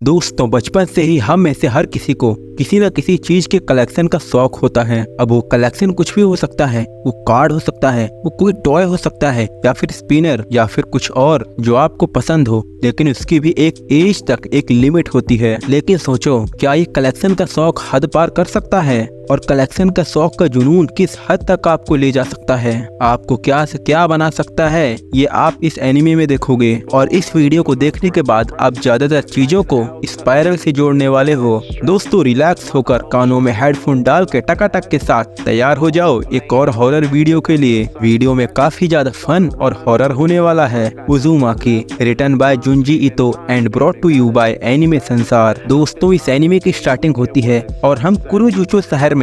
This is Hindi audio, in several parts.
दोस्तों, बचपन से ही हम में से हर किसी को किसी न किसी चीज के कलेक्शन का शौक होता है। अब वो कलेक्शन कुछ भी हो सकता है, वो कार्ड हो सकता है, वो कोई टॉय हो सकता है, या फिर स्पिनर, या फिर कुछ और जो आपको पसंद हो। लेकिन उसकी भी एक एज तक एक लिमिट होती है। लेकिन सोचो, क्या ये कलेक्शन का शौक हद पार कर सकता है? और कलेक्शन का शौक का जुनून किस हद तक आपको ले जा सकता है, आपको क्या से क्या बना सकता है, ये आप इस एनिमे में देखोगे। और इस वीडियो को देखने के बाद आप ज्यादातर चीजों को स्पाइरल से जोड़ने वाले हो। दोस्तों, रिलैक्स होकर कानों में हेडफोन डाल के टकाटक के साथ तैयार हो जाओ एक और हॉरर वीडियो के लिए। वीडियो में काफी ज्यादा फन और हॉरर होने वाला है। Uzumaki, written by Junji Ito and brought to you by anime Sansar. दोस्तों, इस एनिमे की स्टार्टिंग होती है और हम कुरुजुचो शहर में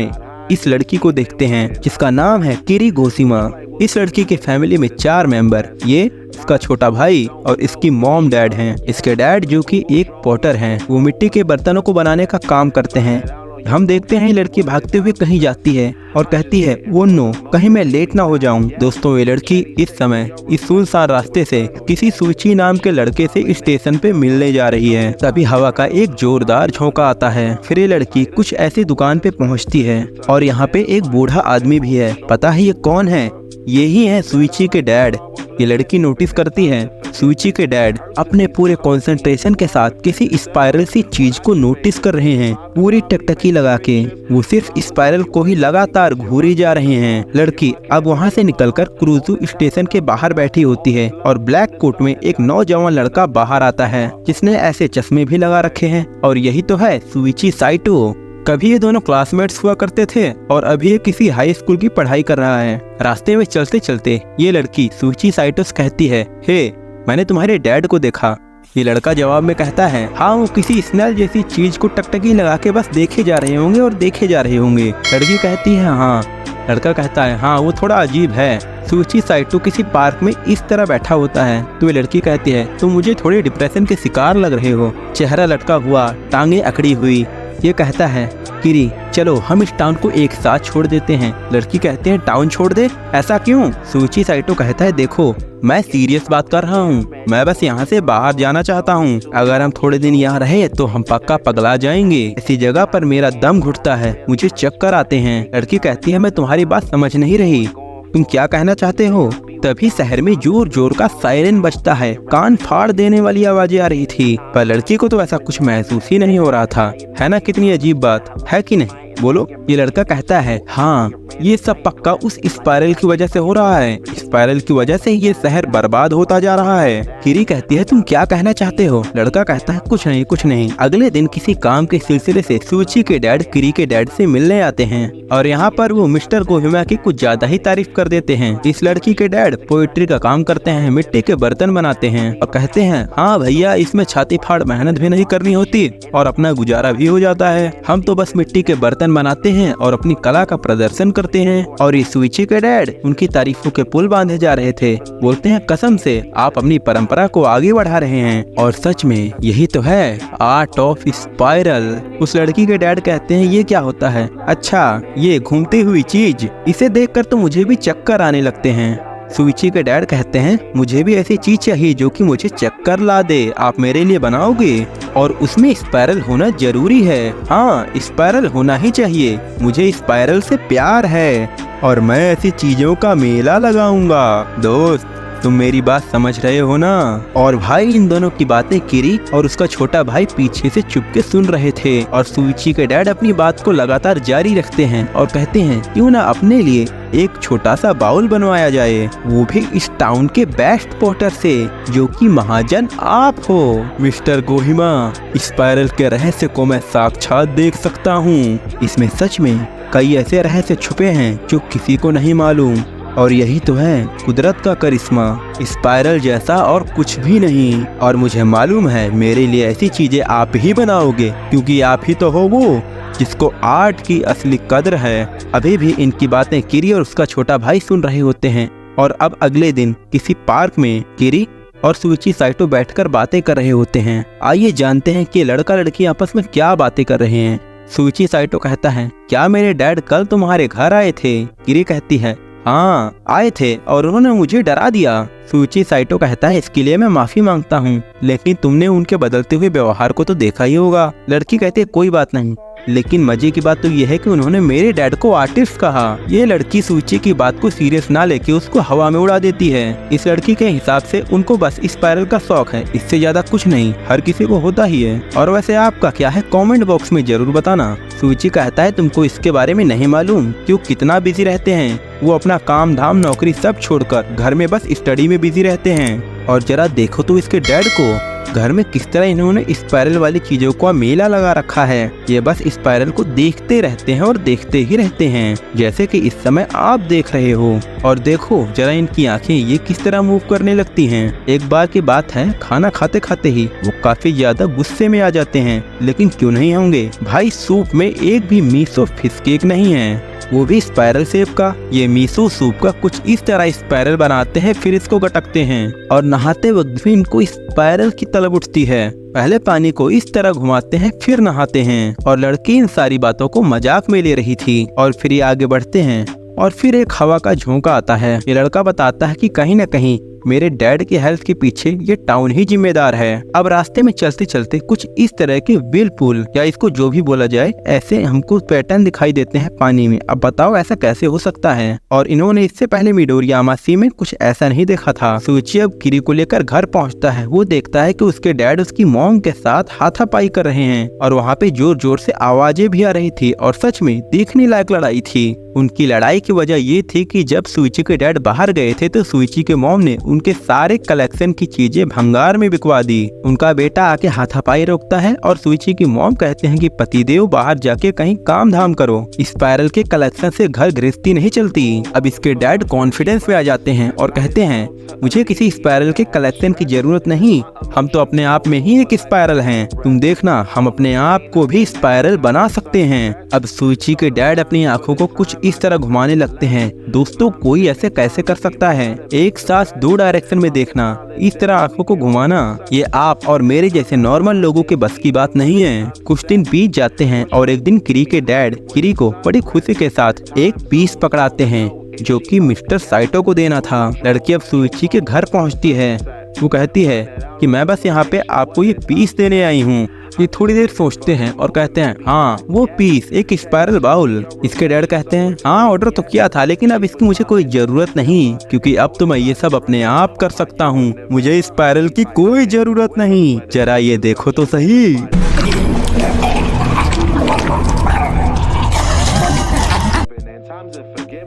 इस लड़की को देखते हैं जिसका नाम है किरीगोशिमा। इस लड़की के फैमिली में 4 मेंबर, ये इसका छोटा भाई और इसकी मॉम डैड हैं। इसके डैड जो कि एक पॉटर हैं, वो मिट्टी के बर्तनों को बनाने का काम करते हैं। हम देखते हैं लड़की भागते हुए कहीं जाती है और कहती है, वो नो, कहीं मैं लेट ना हो जाऊं। दोस्तों, ये लड़की इस समय इस सुनसान रास्ते से किसी सूची नाम के लड़के से स्टेशन पे मिलने जा रही है। तभी हवा का एक जोरदार झोंका आता है। फिर ये लड़की कुछ ऐसी दुकान पे पहुंचती है और यहाँ पे एक बूढ़ा आदमी भी है। पता है ये कौन है? यही है सुइची के डैड। ये लड़की नोटिस करती है सुइची के डैड अपने पूरे कंसंट्रेशन के साथ किसी स्पाइरल सी चीज को नोटिस कर रहे हैं। पूरी टकटकी लगा के वो सिर्फ स्पाइरल को ही लगातार घूरी जा रहे हैं। लड़की अब वहाँ से निकलकर क्रूजू स्टेशन के बाहर बैठी होती है और ब्लैक कोट में एक नौजवान लड़का बाहर आता है जिसने ऐसे चश्मे भी लगा रखे हैं। और यही तो है सुइची साइटो। कभी ये दोनों क्लासमेट्स हुआ करते थे और अभी ये किसी हाई स्कूल की पढ़ाई कर रहा है। रास्ते में चलते चलते ये लड़की सुइची साइटोस कहती है, हे, मैंने तुम्हारे डैड को देखा। ये लड़का जवाब में कहता है, हाँ, वो किसी स्नेल जैसी चीज को टकटकी लगा के बस देखे जा रहे होंगे और देखे जा रहे होंगे। लड़की कहती है, हाँ। लड़का कहता है, हाँ, वो थोड़ा अजीब है। सुइची साइटो किसी पार्क में इस तरह बैठा होता है। तो ये लड़की कहती है, तुम मुझे थोड़े डिप्रेशन के शिकार लग रहे हो। चेहरा लटका हुआ, टांगे अकड़ी हुई। ये कहता है, किरी, चलो हम इस टाउन को एक साथ छोड़ देते हैं। लड़की कहते हैं, टाउन छोड़ दे? ऐसा क्यों? सुइची साइटो कहता है, देखो, मैं सीरियस बात कर रहा हूँ। मैं बस यहाँ से बाहर जाना चाहता हूँ। अगर हम थोड़े दिन यहाँ रहे तो हम पक्का पगला जाएंगे। इसी जगह पर मेरा दम घुटता है, मुझे चक्कर आते हैं। लड़की कहती है, मैं तुम्हारी बात समझ नहीं रही, तुम क्या कहना चाहते हो? तभी शहर में जोर जोर का सायरन बजता है। कान फाड़ देने वाली आवाजें आ रही थी, पर लड़की को तो ऐसा कुछ महसूस ही नहीं हो रहा था। है ना कितनी अजीब बात है कि नहीं? बोलो। ये लड़का कहता है, हाँ, ये सब पक्का उस स्पाइरल की वजह से हो रहा है। स्पाइरल की वजह से ये शहर बर्बाद होता जा रहा है। किरी कहती है, तुम क्या कहना चाहते हो? लड़का कहता है, कुछ नहीं, कुछ नहीं। अगले दिन किसी काम के सिलसिले से सुइची के डैड किरी के डैड से मिलने आते हैं और यहाँ पर वो मिस्टर कोहिमा की कुछ ज्यादा ही तारीफ कर देते हैं। इस लड़की के डैड पोएट्री का काम करते हैं, मिट्टी के बर्तन बनाते हैं और कहते हैं, हाँ भैया, इसमें छाती फाड़ मेहनत भी नहीं करनी होती और अपना गुजारा भी हो जाता है। हम तो बस मिट्टी के बर्तन बनाते हैं और अपनी कला का प्रदर्शन करते हैं। और ये सुइची के डैड उनकी तारीफों के पुल बांधे जा रहे थे। बोलते हैं, कसम से आप अपनी परंपरा को आगे बढ़ा रहे हैं। और सच में यही तो है आर्ट ऑफ स्पाइरल। उस लड़की के डैड कहते हैं, ये क्या होता है? अच्छा, ये घूमती हुई चीज, इसे देखकर तो मुझे भी चक्कर आने लगते हैं। सुइची के डैड कहते हैं, मुझे भी ऐसी चीज चाहिए जो कि मुझे चक्कर ला दे। आप मेरे लिए बनाओगे? और उसमें स्पाइरल होना जरूरी है। हाँ, स्पाइरल होना ही चाहिए। मुझे स्पाइरल से प्यार है और मैं ऐसी चीजों का मेला लगाऊंगा। दोस्त, तुम मेरी बात समझ रहे हो ना? और भाई, इन दोनों की बातें किरी और उसका छोटा भाई पीछे से चुपके सुन रहे थे। और सुइची के डैड अपनी बात को लगातार जारी रखते हैं और कहते हैं, क्यों ना अपने लिए एक छोटा सा बाउल बनवाया जाए, वो भी इस टाउन के बेस्ट पॉटर से, जो कि महाजन आप हो। मिस्टर कोहिमा, स्पाइरल के रहस्य को मैं साक्षात देख सकता हूँ। इसमें सच में कई ऐसे रहस्य छुपे हैं जो किसी को नहीं मालूम। और यही तो है कुदरत का करिश्मा, स्पाइरल जैसा और कुछ भी नहीं। और मुझे मालूम है मेरे लिए ऐसी चीजें आप ही बनाओगे, क्योंकि आप ही तो हो वो जिसको आर्ट की असली कदर है। अभी भी इनकी बातें किरी और उसका छोटा भाई सुन रहे होते हैं। और अब अगले दिन किसी पार्क में किरी और सुइची साइटो बैठकर बातें कर रहे होते हैं। आइए जानते हैं कि लड़का लड़की आपस में क्या बातें कर रहे हैं। सुइची साइटो कहता है, क्या मेरे डैड कल तुम्हारे घर आए थे? किरी कहती है, हाँ आए थे और उन्होंने मुझे डरा दिया। सूची साइटो कहता है इसके लिए मैं माफी मांगता हूँ, लेकिन तुमने उनके बदलते हुए व्यवहार को तो देखा ही होगा। लड़की कहती है कोई बात नहीं, लेकिन मजे की बात तो यह है कि उन्होंने मेरे डैड को आर्टिस्ट कहा। ये लड़की सूची की बात को सीरियस ना लेके उसको हवा में उड़ा देती है। इस लड़की के हिसाब से उनको बस स्पाइरल का शौक है, इससे ज्यादा कुछ नहीं, हर किसी को होता ही है। और वैसे आपका क्या है कमेंट बॉक्स में जरूर बताना। सूची कहता है तुमको इसके बारे में नहीं मालूम कि वो कितना बिजी रहते हैं। वो अपना काम धाम नौकरी सब छोड़कर घर में बस स्टडी में बिजी रहते हैं। और जरा देखो तो इसके डैड को, घर में किस तरह इन्होंने स्पाइरल वाली चीजों का मेला लगा रखा है। ये बस स्पाइरल को देखते रहते हैं और देखते ही रहते हैं, जैसे कि इस समय आप देख रहे हो। और देखो जरा इनकी आंखें ये किस तरह मूव करने लगती हैं। एक बार की बात है, खाना खाते खाते ही वो काफी ज्यादा गुस्से में आ जाते हैं। लेकिन क्यों नहीं होंगे भाई, सूप में एक भी मिसो फिश केक नहीं है, वो भी स्पाइरल शेप का। ये मिसो सूप का कुछ इस तरह स्पाइरल बनाते हैं, फिर इसको गटकते हैं और नहाते वक्त भी इनको स्पाइरल की तलब उठती है। पहले पानी को इस तरह घुमाते हैं फिर नहाते हैं। और लड़की इन सारी बातों को मजाक में ले रही थी। और फिर ये आगे बढ़ते हैं और फिर एक हवा का झोंका आता है। ये लड़का बताता है कि कहीं न कहीं मेरे डैड की हेल्थ के पीछे ये टाउन ही जिम्मेदार है। अब रास्ते में चलते चलते कुछ इस तरह के व्हिर्लपूल या इसको जो भी बोला जाए, ऐसे हमको पैटर्न दिखाई देते हैं पानी में। अब बताओ ऐसा कैसे हो सकता है। और इन्होंने इससे पहले मिडोरियामा सी में कुछ ऐसा नहीं देखा था। सूची अब किरी को लेकर घर पहुंचता है। वो देखता है कि उसके डैड उसकी मॉम के साथ हाथापाई कर रहे हैं और वहाँ पे जोर जोर से आवाजें भी आ रही थी और सच में देखने लायक लड़ाई थी। उनकी लड़ाई की वजह ये थी कि जब सूची के डैड बाहर गए थे तो सूची के मॉम ने उनके सारे कलेक्शन की चीजें भंगार में बिकवा दी। उनका बेटा आके हाथापाई रोकता है और सूची की मॉम कहते हैं कि पतिदेव बाहर जाके कहीं काम धाम करो, स्पाइरल के कलेक्शन से घर गृहस्थी नहीं चलती। अब इसके डैड कॉन्फिडेंस में आ जाते हैं और कहते हैं मुझे किसी स्पाइरल के कलेक्शन की जरूरत नहीं, हम तो अपने आप में ही एक स्पाइरल हैं। तुम देखना हम अपने आप को भी स्पाइरल बना सकते हैं। अब सूची के डैड अपनी आंखों को कुछ इस तरह घुमाने लगते हैं। दोस्तों कोई ऐसे कैसे कर सकता है, एक साथ दो डायरेक्शन में देखना, इस तरह आंखों को घुमाना, ये आप और मेरे जैसे नॉर्मल लोगों के बस की बात नहीं है। कुछ दिन बीत जाते हैं और एक दिन किरी के डैड किरी को बड़ी खुशी के साथ एक पीस पकड़ाते हैं जो कि मिस्टर साइटो को देना था। लड़की अब सूची के घर पहुंचती है। वो कहती है कि मैं बस यहाँ पे आपको ये पीस देने आई हूँ। ये थोड़ी देर सोचते हैं और कहते हैं हाँ वो पीस, एक स्पाइरल बाउल। इसके डैड कहते हैं हाँ ऑर्डर तो किया था, लेकिन अब इसकी मुझे कोई जरूरत नहीं, क्योंकि अब तो मैं ये सब अपने आप कर सकता हूँ, मुझे स्पाइरल की कोई जरूरत नहीं। जरा ये देखो तो सही।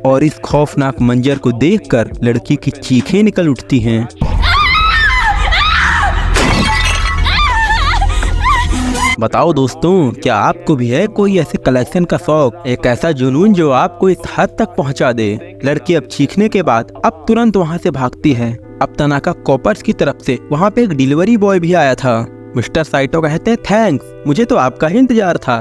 और इस खौफनाक मंजर को देखकर लड़की की चीखें निकल उठती हैं। बताओ दोस्तों, क्या आपको भी है कोई ऐसे कलेक्शन का शौक, एक ऐसा जुनून जो आपको इस हद तक पहुंचा दे। लड़की अब चीखने के बाद अब तुरंत वहां से भागती है। अब तनाका कॉपर्स की तरफ से वहां पे एक डिलीवरी बॉय भी आया था। मिस्टर साइटो कहते हैं थैंक्स, मुझे तो आपका ही इंतजार था,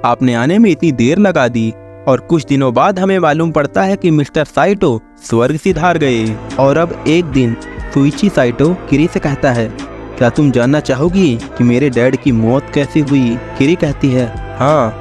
आपने आने में इतनी देर लगा दी। और कुछ दिनों बाद हमें मालूम पड़ता है कि मिस्टर साइटो स्वर्ग सिधार गए। और अब एक दिन सूची साइटो किरी से कहता है क्या तुम जानना चाहोगी कि मेरे डैड की मौत कैसे हुई। किरी कहती है हाँ,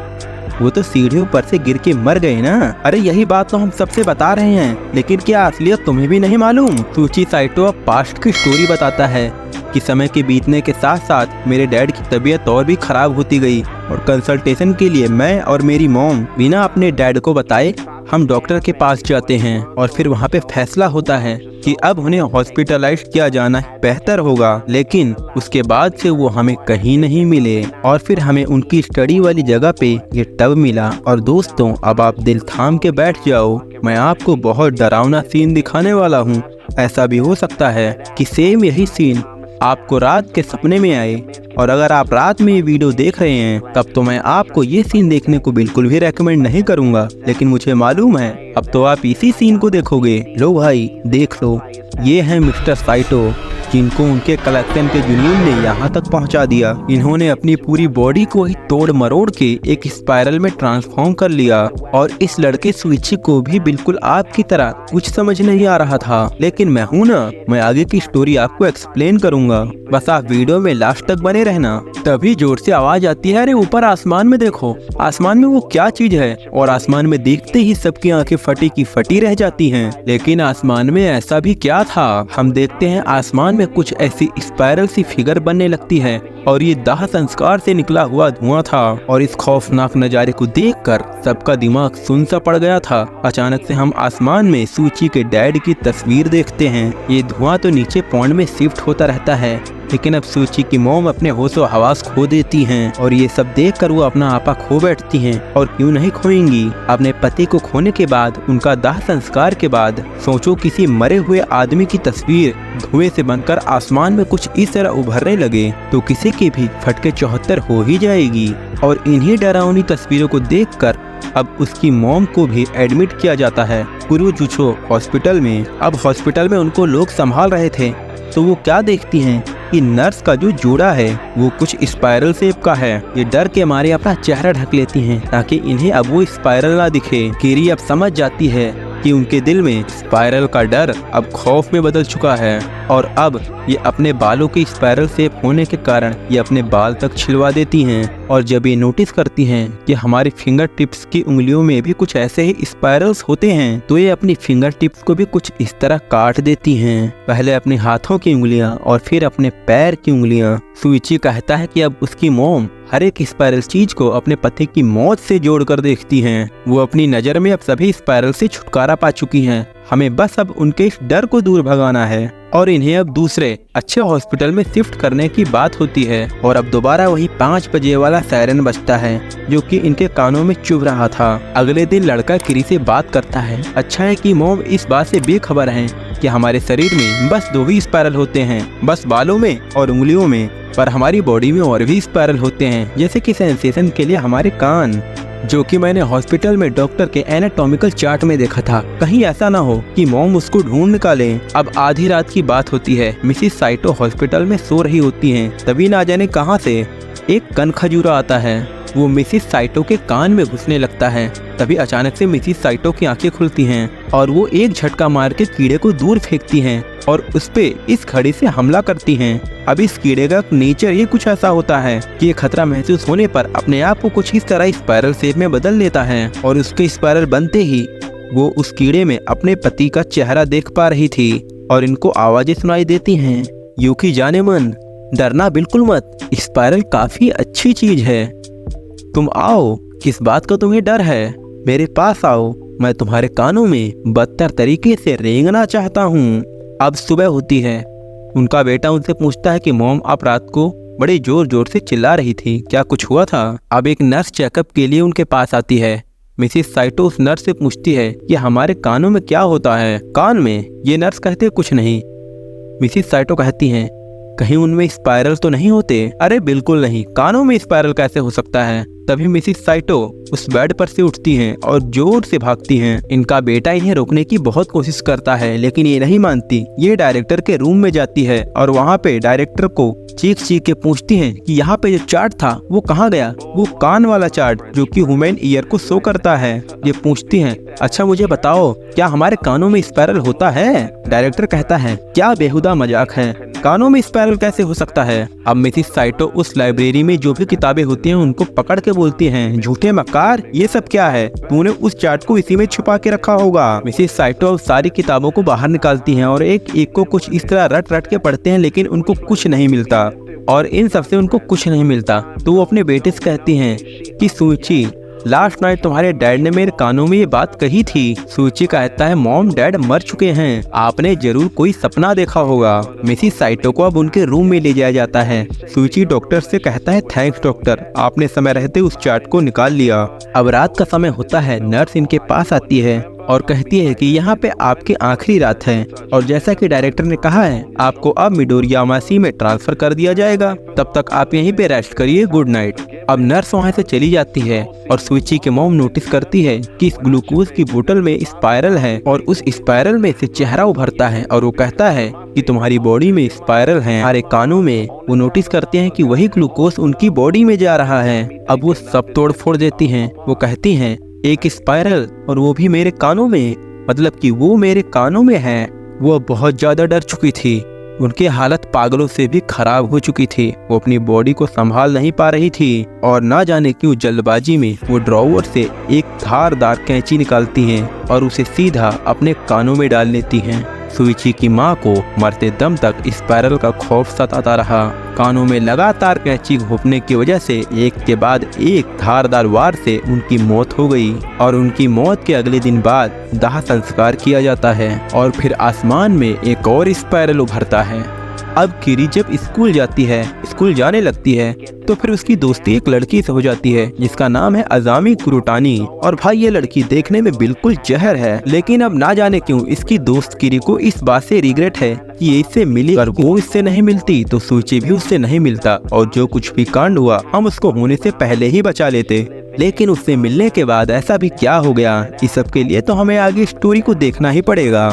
वो तो सीढ़ियों पर से गिर के मर गए ना। अरे यही बात तो हम सबसे बता रहे हैं, लेकिन क्या असलियत तुम्हें भी नहीं मालूम। सूची साइटो अब पास्ट की स्टोरी बताता है कि समय के बीतने के साथ साथ मेरे डैड की तबीयत और भी खराब होती गई और कंसल्टेशन के लिए मैं और मेरी मॉम बिना अपने डैड को बताए हम डॉक्टर के पास जाते हैं। और फिर वहाँ पे फैसला होता है कि अब उन्हें हॉस्पिटलाइज किया जाना बेहतर होगा, लेकिन उसके बाद से वो हमें कहीं नहीं मिले। और फिर हमें उनकी स्टडी वाली जगह पे ये टब मिला। और दोस्तों अब आप दिल थाम के बैठ जाओ, मैं आपको बहुत डरावना सीन दिखाने वाला हूँ। ऐसा भी हो सकता है कि सेम यही सीन आपको रात के सपने में आए। और अगर आप रात में ये वीडियो देख रहे हैं तब तो मैं आपको ये सीन देखने को बिल्कुल भी रेकमेंड नहीं करूंगा, लेकिन मुझे मालूम है अब तो आप इसी सीन को देखोगे। लो भाई देख लो, ये है मिस्टर साइटो जिनको उनके कलेक्शन के जुनून ने यहाँ तक पहुँचा दिया। इन्होंने अपनी पूरी बॉडी को ही तोड़ मरोड़ के एक स्पाइरल में ट्रांसफॉर्म कर लिया और इस लड़के सुइची को भी बिल्कुल आपकी तरह कुछ समझ नहीं आ रहा था। लेकिन मैं हूँ ना, मैं आगे की स्टोरी आपको एक्सप्लेन करूंगा, बस आप वीडियो में लास्ट तक बने रहना। तभी जोर से आवाज आती है, अरे ऊपर आसमान में देखो, आसमान में वो क्या चीज है। और आसमान में देखते ही सबकी आंखें फटी की फटी रह जाती हैं। लेकिन आसमान में ऐसा भी क्या था, हम देखते हैं आसमान में कुछ ऐसी स्पाइरल सी फिगर बनने लगती है और ये दाह संस्कार से निकला हुआ धुआं था। और इस खौफनाक नजारे को देखकर सबका दिमाग सुन सा पड़ गया था। अचानक से हम आसमान में सूची के डैड की तस्वीर देखते हैं। ये धुआं तो नीचे पॉन्ड में शिफ्ट होता रहता है, लेकिन अब सूची की मॉम अपने होशो हवास खो देती हैं और ये सब देखकर वो अपना आपा खो बैठती हैं। और क्यों नहीं खोएंगी, अपने पति को खोने के बाद, उनका दाह संस्कार के बाद सोचो किसी मरे हुए आदमी की तस्वीर धुएं से बनकर आसमान में कुछ इस तरह उभरने लगे तो किसी की भी फटके 74 हो ही जाएगी। और इन्हीं डरावनी तस्वीरों को देखकर अब उसकी मॉम को भी एडमिट किया जाता है कुरुजुचो हॉस्पिटल में। अब हॉस्पिटल में उनको लोग संभाल रहे थे तो वो क्या देखती हैं कि नर्स का जो जोड़ा है वो कुछ स्पाइरल शेप का है। ये डर के मारे अपना चेहरा ढक लेती हैं ताकि इन्हें अब वो स्पाइरल ना दिखे। केरी अब समझ जाती है कि उनके दिल में स्पाइरल का डर अब खौफ में बदल चुका है और अब ये अपने बालों के स्पाइरल शेप होने के कारण ये अपने बाल तक छिलवा देती हैं। और जब ये नोटिस करती हैं कि हमारी फिंगर टिप्स की उंगलियों में भी कुछ ऐसे ही स्पाइरल्स होते हैं तो ये अपनी फिंगर टिप्स को भी कुछ इस तरह काट देती हैं। पहले अपने हाथों की उंगलियां और फिर अपने पैर की उंगलियां। सुइची कहता है कि अब उसकी मॉम हर एक स्पाइरल चीज को अपने पति की मौत से जोड़कर देखती हैं। वो अपनी नजर में अब सभी स्पाइरल से छुटकारा पा चुकी हैं। हमें बस अब उनके इस डर को दूर भगाना है और इन्हें अब दूसरे अच्छे हॉस्पिटल में शिफ्ट करने की बात होती है। और अब दोबारा वही 5 बजे वाला सायरन बजता है जो कि इनके कानों में चुभ रहा था। अगले दिन लड़का किरी से बात करता है। अच्छा है कि मॉम इस बात से बेखबर हैं कि हमारे शरीर में बस 2 ही स्पाइरल होते हैं, बस बालों में और उंगलियों में, पर हमारी बॉडी में और भी स्पाइरल होते हैं, जैसे कि सेंसेशन के लिए हमारे कान, जो कि मैंने हॉस्पिटल में डॉक्टर के एनाटॉमिकल चार्ट में देखा था। कहीं ऐसा ना हो कि मॉम उसको ढूंढ निकाले। अब आधी रात की बात होती है। मिसिस साइटो हॉस्पिटल में सो रही होती हैं। तभी ना जाने कहां से एक कनखजूरा आता है। वो मिसिस साइटो के कान में घुसने लगता है। तभी अचानक से मिसिस साइटो की आंखें खुलती हैं और वो एक झटका मार के कीड़े को दूर फेंकती हैं और उस पे इस घड़ी से हमला करती हैं। अब इस कीड़े का नेचर ये कुछ ऐसा होता है कि ये खतरा महसूस होने पर अपने आप को कुछ इस तरह स्पाइरल शेप में बदल लेता है और उसके स्पाइरल बनते ही वो उस कीड़े में अपने पति का चेहरा देख पा रही थी और इनको आवाजें सुनाई देती हैं। यूकी जाने मन, डरना बिल्कुल मत, स्पाइरल काफी अच्छी चीज है। तुम आओ, किस बात का तुम्हें डर है, मेरे पास आओ, मैं तुम्हारे कानों में बदतर तरीके से रेंगना चाहता हूँ। अब सुबह होती है। उनका बेटा उनसे पूछता है कि मॉम आप रात को बड़े जोर जोर से चिल्ला रही थी, क्या कुछ हुआ था। अब एक नर्स चेकअप के लिए उनके पास आती है। मिसिस साइटो उस नर्स से पूछती है कि हमारे कानों में क्या होता है। कान में? ये नर्स कहते कुछ नहीं। मिसिस साइटो कहती हैं कहीं उनमें स्पाइरल तो नहीं होते। अरे बिल्कुल नहीं, कानों में स्पाइरल कैसे हो सकता है। तभी मिसिस साइटो उस बेड पर से उठती हैं और जोर से भागती हैं। इनका बेटा इन्हें रोकने की बहुत कोशिश करता है लेकिन ये नहीं मानती। ये डायरेक्टर के रूम में जाती है और वहाँ पे डायरेक्टर को चीख चीख के पूछती हैं कि यहाँ पे जो चार्ट था वो कहाँ गया, वो कान वाला चार्ट जो कि ह्यूमन ईयर को शो करता है। ये पूछती हैं अच्छा मुझे बताओ क्या हमारे कानों में स्पाइरल होता है। डायरेक्टर कहता है क्या बेहुदा मजाक है, कानों में स्पाइरल कैसे हो सकता है। अब मिसिस साइटो उस लाइब्रेरी में जो भी किताबें होती हैं उनको पकड़ के बोलती हैं झूठे मक्कार, ये सब क्या है, तूने उस चार्ट को इसी में छुपा के रखा होगा। मिसिस साइटो सारी किताबों को बाहर निकालती हैं और एक एक को कुछ इस तरह रट रट के पढ़ते हैं लेकिन उनको कुछ नहीं मिलता और इन सब से उनको कुछ नहीं मिलता। तो वो अपने बेटे से कहती हैं कि सूची लास्ट नाइट तुम्हारे डैड ने मेरे कानों में ये बात कही थी। सूची कहता है मॉम डैड मर चुके हैं, आपने जरूर कोई सपना देखा होगा। मिसिस साइटो को अब उनके रूम में ले जाया जाता है। सूची डॉक्टर से कहता है थैंक्स डॉक्टर, आपने समय रहते उस चार्ट को निकाल लिया। अब रात का समय होता है। नर्स इनके पास आती है और कहती है कि यहाँ पे आपकी आखिरी रात है और जैसा कि डायरेक्टर ने कहा है आपको अब मिडोरियामासी में ट्रांसफर कर दिया जाएगा, तब तक आप यहीं पे रेस्ट करिए, गुड नाइट। अब नर्स वहाँ से चली जाती है और सुइची की मॉम नोटिस करती है कि इस ग्लूकोज की बोतल में स्पाइरल है और उस स्पाइरल में से चेहरा उभरता है और वो कहता है कि तुम्हारी बॉडी में स्पाइरल है, हमारे कानों में। वो नोटिस करते हैं कि वही ग्लूकोज उनकी बॉडी में जा रहा है। अब वो सब तोड़ फोड़ देती हैं। वो कहती हैं एक स्पाइरल और वो भी मेरे कानों में, मतलब कि वो मेरे कानों में है। वो बहुत ज्यादा डर चुकी थी, उनकी हालत पागलों से भी खराब हो चुकी थी। वो अपनी बॉडी को संभाल नहीं पा रही थी और ना जाने क्यों जल्दबाजी में वो ड्रॉवर से एक धारदार कैंची निकालती हैं और उसे सीधा अपने कानों में डाल लेती हैं। सुइची की माँ को मरते दम तक स्पाइरल का खौफ सताता रहा। कानों में लगातार कैंची घोंपने की वजह से एक के बाद एक धारदार वार से उनकी मौत हो गई और उनकी मौत के अगले दिन बाद दाह संस्कार किया जाता है और फिर आसमान में एक और स्पाइरल उभरता है। अब किरी जब स्कूल जाने लगती है तो फिर उसकी दोस्ती एक लड़की से हो जाती है जिसका नाम है अजामी कुरुटानी। और भाई ये लड़की देखने में बिल्कुल जहर है, लेकिन अब ना जाने क्यों इसकी दोस्त किरी को इस बात से रिग्रेट है कि ये इससे मिली, अगर वो इससे नहीं मिलती तो सुइची भी उससे नहीं मिलता और जो कुछ भी कांड हुआ हम उसको होने से पहले ही बचा लेते। लेकिन उससे मिलने के बाद ऐसा भी क्या हो गया, इस सब के लिए तो हमें आगे स्टोरी को देखना ही पड़ेगा।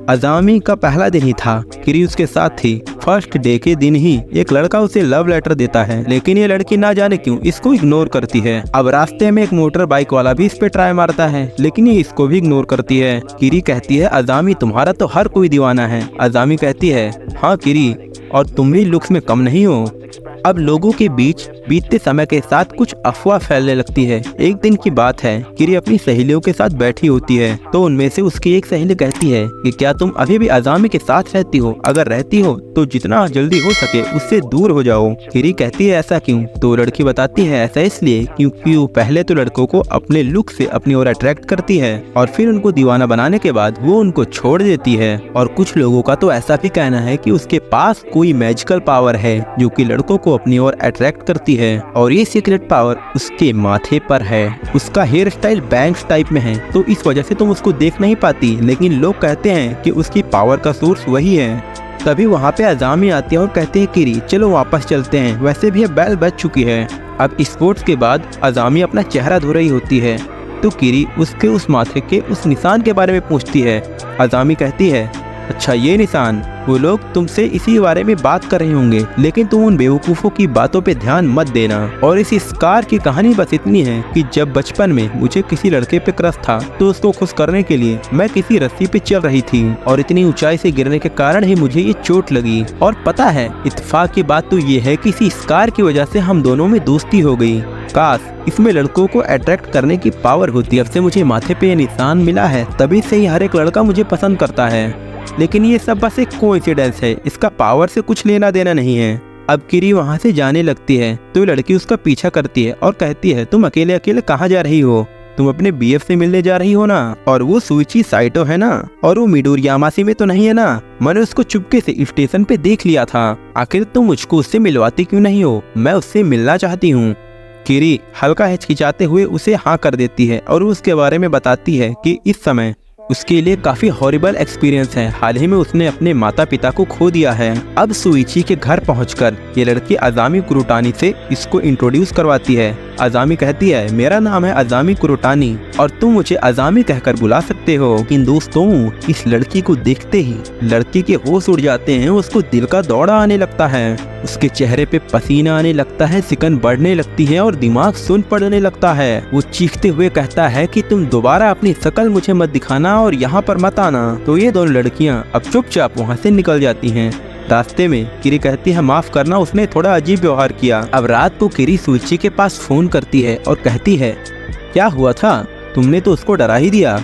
अजामी का पहला दिन ही था, किरी उसके साथ थी। फर्स्ट डे के दिन ही एक लड़का उसे लव लेटर देता है, लेकिन ये लड़की ना जाने क्यों इसको इग्नोर करती है। अब रास्ते में एक मोटर बाइक वाला भी इस पे ट्राई मारता है, लेकिन ये इसको भी इग्नोर करती है। किरी कहती है अजामी तुम्हारा तो हर कोई दीवाना है। अजामी कहती है हाँ किरी, और तुम भी लुक्स में कम नहीं हो। अब लोगों के बीच बीतते समय के साथ कुछ अफवाह फैलने लगती है। एक दिन की बात है, किरी अपनी सहेलियों के साथ बैठी होती है तो उनमें से उसकी एक सहेली कहती है कि क्या तुम अभी भी अजामी के साथ रहती हो? अगर रहती हो तो जितना जल्दी हो सके उससे दूर हो जाओ। किरी कहती है ऐसा क्यों? तो लड़की बताती है ऐसा इसलिए क्योंकि वो पहले तो लड़कों को अपने लुक से अपनी ओर अट्रैक्ट करती है और फिर उनको दीवाना बनाने के बाद वो उनको छोड़ देती है। और कुछ लोगों का तो ऐसा भी कहना है कि उसके पास कोई मैजिकल पावर है जो कि लड़कों को अपनी ओर अट्रैक्ट करती है और ये सीक्रेट पावर उसके माथे पर है। उसका हेयर स्टाइल बैंग्स टाइप में है तो इस वजह से तुम उसको देख नहीं पाती, लेकिन लोग कहते हैं कि उसकी पावर का सोर्स वही है। तभी वहाँ पे अजामी आती है और कहते हैं किरी चलो वापस चलते हैं, वैसे भी अब बेल बज चुकी है। अब स्पोर्ट्स के बाद अजामी अपना चेहरा धो रही होती है तो किरी उसके उस माथे के उस निशान के बारे में पूछती है। अजामी कहती है अच्छा ये निशान, वो लोग तुमसे इसी बारे में बात कर रहे होंगे, लेकिन तुम उन बेवकूफ़ों की बातों पे ध्यान मत देना। और इस स्कार की कहानी बस इतनी है कि जब बचपन में मुझे किसी लड़के पे क्रश था तो उसको खुश करने के लिए मैं किसी रस्सी पे चल रही थी और इतनी ऊंचाई से गिरने के कारण ही मुझे ये चोट लगी। और पता है इत्तेफाक की बात तो ये है कि इसी स्कार की वजह से हम दोनों में दोस्ती हो गई। काश इसमें लड़कों को अट्रैक्ट करने की पावर होती। अब से मुझे माथे पे ये निशान मिला है, तभी से ही हर एक लड़का मुझे पसंद करता है। लेकिन ये सब बस एक कोइंसिडेंस है, इसका पावर से कुछ लेना देना नहीं है। अब किरी वहाँ से जाने लगती है तो लड़की उसका पीछा करती है और कहती है तुम अकेले अकेले कहाँ जा रही हो? तुम अपने बीएफ से मिलने जा रही हो ना? और वो सुइची साइटो है ना? और वो मिडोरियामासी में तो नहीं है ना? मैंने उसको चुपके से स्टेशन पे देख लिया था। आखिर तुम मुझको उससे मिलवाती क्यों नहीं हो? मैं उससे मिलना चाहती हूँ। किरी हल्का हिचकिचाते हुए उसे हाँ कर देती है और उसके बारे में बताती है कि इस समय उसके लिए काफी हॉरिबल एक्सपीरियंस है। हाल ही में उसने अपने माता पिता को खो दिया है। अब सुइची के घर पहुंचकर ये लड़की अजामी कुरुटानी से इसको इंट्रोड्यूस करवाती है। अजामी कहती है मेरा नाम है अजामी कुरुटानी और तुम मुझे अजामी कहकर बुला सकते हो। लेकिन दोस्तों इस लड़की को देखते ही लड़की के होश उड़ जाते हैं, उसको दिल का दौड़ा आने लगता है, उसके चेहरे पे पसीना आने लगता है, सिकन बढ़ने लगती है और दिमाग सुन पड़ने लगता है। वो चीखते हुए कहता है कि तुम दोबारा अपनी शकल मुझे मत दिखाना और यहाँ पर मत आना। तो ये दोनों लड़कियाँ अब चुपचाप वहाँ से निकल जाती हैं। रास्ते में किरी कहती है माफ करना, उसने थोड़ा अजीब व्यवहार किया। अब रात को किरी सुइची के पास फोन करती है और कहती है क्या हुआ था, तुमने तो उसको डरा ही दिया।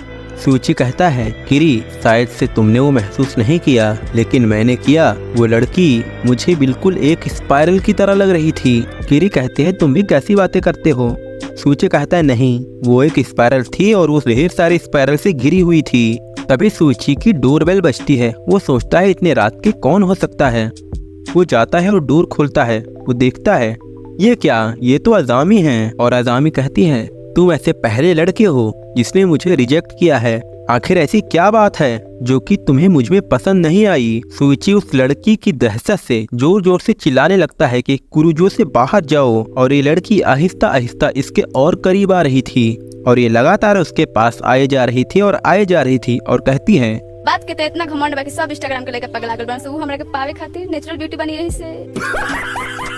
सुइची कहता है किरी शायद से तुमने वो महसूस नहीं किया, लेकिन मैंने किया। वो लड़की मुझे बिल्कुल एक स्पाइरल की तरह लग रही थी। किरी कहते हैं तुम भी कैसी बातें करते हो? सुइची कहता है नहीं, वो एक स्पाइरल थी और वो ढेर सारी स्पाइरल से घिरी हुई थी। तभी सुइची की डोरबेल बजती है। वो सोचता है इतने रात के कौन हो सकता है। वो जाता है और डोर खोलता है। वो देखता है ये क्या, ये तो अजामी हैं। और अजामी कहती है तुम ऐसे पहले लड़के हो जिसने मुझे रिजेक्ट किया है। आखिर ऐसी क्या बात है जो कि तुम्हें मुझ में पसंद नहीं आई। सुइची उस लड़की की दहशत से जोर जोर से चिल्लाने लगता है कि कुरुजो से बाहर जाओ, और ये लड़की आहिस्ता आहिस्ता इसके और करीब आ रही थी और ये लगातार उसके पास आए जा रही थी और कहती है, बात के इतना घमंड बाकी सब इंस्टाग्राम के लेके पगला गल बन, वो हमरा के पावे खातिर नेचुरल ब्यूटी बनी रही से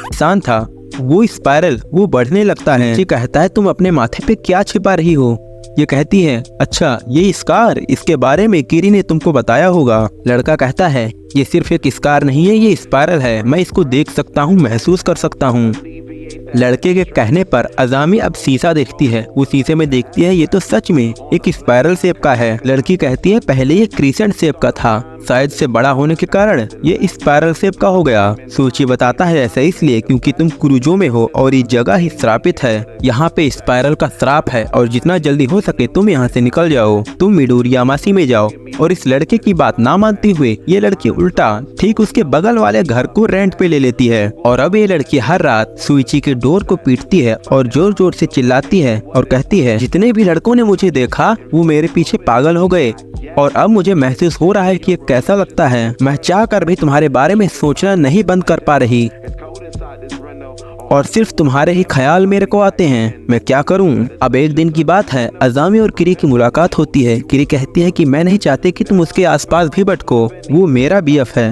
इंसान था वो स्पाइरल वो बढ़ने लगता है। ये कहता है, तुम अपने माथे पे क्या छिपा रही हो। ये कहती है, अच्छा ये स्कार, इसके बारे में किरी ने तुमको बताया होगा। लड़का कहता है, ये सिर्फ एक स्कार नहीं है, ये स्पाइरल है, मैं इसको देख सकता हूँ, महसूस कर सकता हूँ। लड़के के कहने पर अजामी अब शीशा देखती है। वो शीशे में देखती है, ये तो सच में एक स्पाइरल शेप का है। लड़की कहती है, पहले ये क्रीसेंट शेप का था, शायद से बड़ा होने के कारण ये स्पाइरल शेप का हो गया। सूची बताता है, ऐसा इसलिए क्योंकि तुम कुरुजो में हो और ये जगह ही श्रापित है। यहाँ पे स्पाइरल का श्राप है और जितना जल्दी हो सके तुम यहाँ से निकल जाओ, तुम मिडोरियामासी में जाओ। और इस लड़के की बात ना मानते हुए ये लड़की उल्टा ठीक उसके बगल वाले घर को रेंट पे ले लेती है। और अब ये लड़की हर रात सुइची के डोर को पीटती है और जोर जोर से चिल्लाती है और कहती है, जितने भी लड़कों ने मुझे देखा वो मेरे पीछे पागल हो गए और अब मुझे महसूस हो रहा है कि ये कैसा लगता है। मैं चाह कर भी तुम्हारे बारे में सोचना नहीं बंद कर पा रही और सिर्फ तुम्हारे ही ख्याल मेरे को आते हैं। मैं क्या करूं? अब एक दिन की बात है, अजामी और किरी की मुलाकात होती है। किरी कहती है कि मैं नहीं चाहती कि तुम उसके आसपास भी भटको, वो मेरा बीएफ है।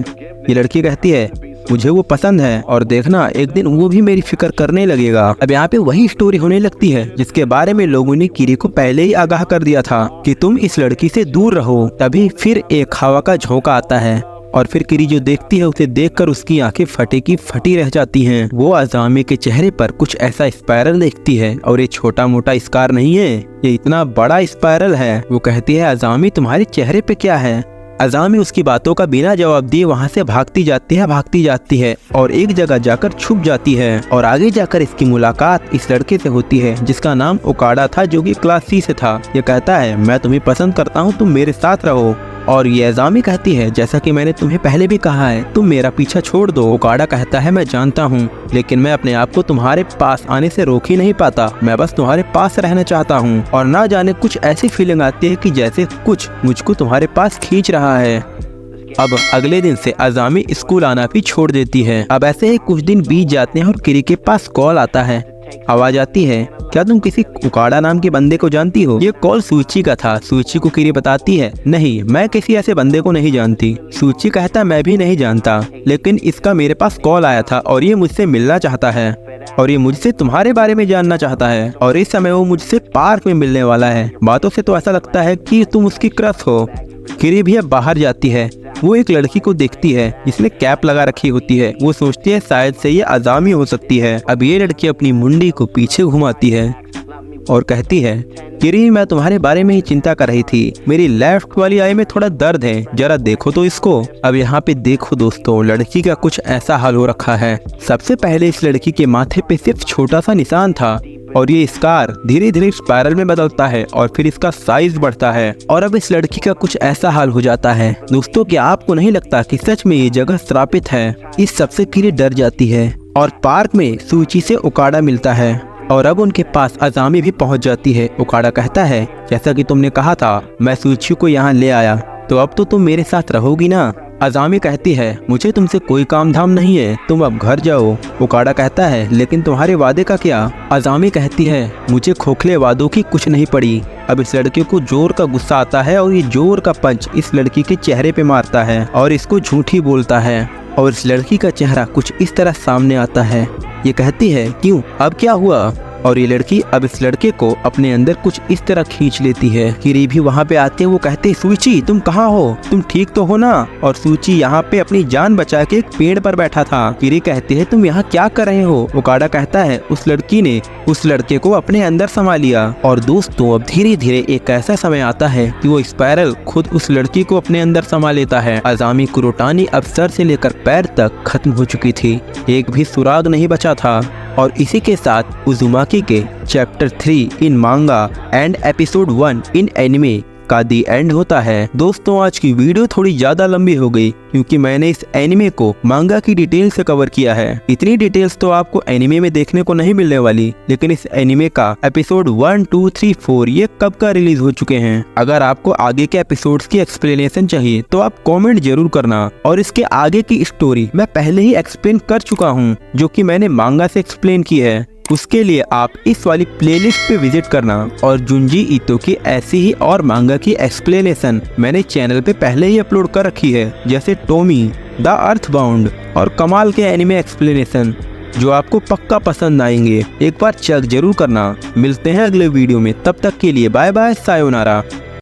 ये लड़की कहती है, मुझे वो पसंद है और देखना एक दिन वो भी मेरी फिक्र करने लगेगा। अब यहाँ पे वही स्टोरी होने लगती है जिसके बारे में लोगों ने किरी को पहले ही आगाह कर दिया था कि तुम इस लड़की से दूर रहो। तभी फिर एक हवा का झोंका आता है और फिर किरी जो देखती है उसे देखकर उसकी आंखें फटे की फटी रह जाती हैं। वो अजामी के चेहरे पर कुछ ऐसा स्पाइरल देखती है और ये छोटा मोटा स्कार नहीं है, ये इतना बड़ा स्पाइरल है। वो कहती है, अजामी तुम्हारे चेहरे पे क्या है? अजामी उसकी बातों का बिना जवाब दिए वहाँ से भागती जाती है और एक जगह जाकर छुप जाती है। और आगे जाकर इसकी मुलाकात इस लड़के से होती है जिसका नाम ओकाडा था, जो कि क्लास सी से था। ये कहता है, मैं तुम्हें पसंद करता हूँ, तुम मेरे साथ रहो। और ये अजामी कहती है, जैसा कि मैंने तुम्हें पहले भी कहा है, तुम मेरा पीछा छोड़ दो। ओकाडा कहता है, मैं जानता हूँ, लेकिन मैं अपने आप को तुम्हारे पास आने से रोक ही नहीं पाता। मैं बस तुम्हारे पास रहना चाहता हूँ और ना जाने कुछ ऐसी फीलिंग आती है कि जैसे कुछ मुझको तुम्हारे पास खींच रहा है। अब अगले दिन से अजामी स्कूल आना भी छोड़ देती है। अब ऐसे ही कुछ दिन बीत जाते हैं और किरी के पास कॉल आता है। आवाज आती है, क्या तुम किसी ओकाडा नाम के बंदे को जानती हो? ये कॉल सूची का था। सूची को किरी बताती है, नहीं, मैं किसी ऐसे बंदे को नहीं जानती। सूची कहता, मैं भी नहीं जानता, लेकिन इसका मेरे पास कॉल आया था और ये मुझसे मिलना चाहता है और ये मुझसे तुम्हारे बारे में जानना चाहता है और इस समय वो मुझसे पार्क में मिलने वाला है। बातों से तो ऐसा लगता है कि तुम उसकी क्रश हो। किरी भी अब बाहर जाती है। वो एक लड़की को देखती है जिसने कैप लगा रखी होती है। वो सोचती है शायद से ये अजामी हो सकती है। अब ये लड़की अपनी मुंडी को पीछे घुमाती है और कहती है, किरी, मैं तुम्हारे बारे में ही चिंता कर रही थी। मेरी लेफ्ट वाली आई में थोड़ा दर्द है, जरा देखो तो इसको। अब यहाँ पे देखो दोस्तों, लड़की का कुछ ऐसा हाल हो रखा है। सबसे पहले इस लड़की के माथे पे सिर्फ छोटा सा निशान था और ये स्कार धीरे धीरे स्पाइरल में बदलता है और फिर इसका साइज बढ़ता है और अब इस लड़की का कुछ ऐसा हाल हो जाता है। दोस्तों, क्या आपको नहीं लगता कि सच में ये जगह श्रापित है? इस सबसे किरी डर जाती है और पार्क में सूची से ओकाडा मिलता है और अब उनके पास अजामी भी पहुंच जाती है। ओकाडा कहता है, जैसा कि तुमने कहा था, मैं सूची को यहाँ ले आया, तो अब तो तुम मेरे साथ रहोगी ना? अजामी कहती है, मुझे तुमसे कोई काम धाम नहीं है, तुम अब घर जाओ। ओकाडा कहता है, लेकिन तुम्हारे वादे का क्या? अजामी कहती है, मुझे खोखले वादों की कुछ नहीं पड़ी। अब इस लड़के को जोर का गुस्सा आता है और ये जोर का पंच इस लड़की के चेहरे पे मारता है और इसको झूठी बोलता है और इस लड़की का चेहरा कुछ इस तरह सामने आता है। ये कहती है, क्यों, अब क्या हुआ? और ये लड़की अब इस लड़के को अपने अंदर कुछ इस तरह खींच लेती है। किरी भी वहाँ पे आते हैं। वो कहते हैं, सूची, तुम कहाँ हो? तुम ठीक तो हो ना? और सूची यहाँ पे अपनी जान बचा के एक पेड़ पर बैठा था। किरी कहती है, तुम यहाँ क्या कर रहे हो? ओकाडा कहता है, उस लड़की ने उस लड़के को अपने अंदर समा लिया। और दोस्तों, अब धीरे धीरे एक ऐसा समय आता है कि वो स्पाइरल खुद उस लड़की को अपने अंदर समा लेता है। अजामी कुरोटानी अब सर से लेकर पैर तक खत्म हो चुकी थी, एक भी सुराग नहीं बचा था। और इसी के साथ उजुमाकी के चैप्टर 3 इन मांगा एंड एपिसोड 1 इन एनिमे का दी एंड होता है। दोस्तों आज की वीडियो थोड़ी ज्यादा लंबी हो गई क्योंकि मैंने इस एनिमे को मांगा की डिटेल से कवर किया है। इतनी डिटेल्स तो आपको एनिमे में देखने को नहीं मिलने वाली, लेकिन इस एनिमे का एपिसोड 1, 2, 3, 4 ये कब का रिलीज हो चुके हैं। अगर आपको आगे के एपिसोड्स की एक्सप्लेनेशन चाहिए तो आप कमेंट जरूर करना। और इसके आगे की स्टोरी मैं पहले ही एक्सप्लेन कर चुका हूँ, जो कि मैंने मांगा से एक्सप्लेन की है। उसके लिए आप इस वाली प्लेलिस्ट पे विजिट करना। और जुंजी ईतो की ऐसी ही और मांगा की एक्सप्लेनेशन मैंने चैनल पे पहले ही अपलोड कर रखी है, जैसे टोमी, द अर्थबाउंड और कमाल के एनिमे एक्सप्लेनेशन, जो आपको पक्का पसंद आएंगे। एक बार चेक जरूर करना। मिलते हैं अगले वीडियो में, तब तक के लिए बाय बाय, सायोनारा।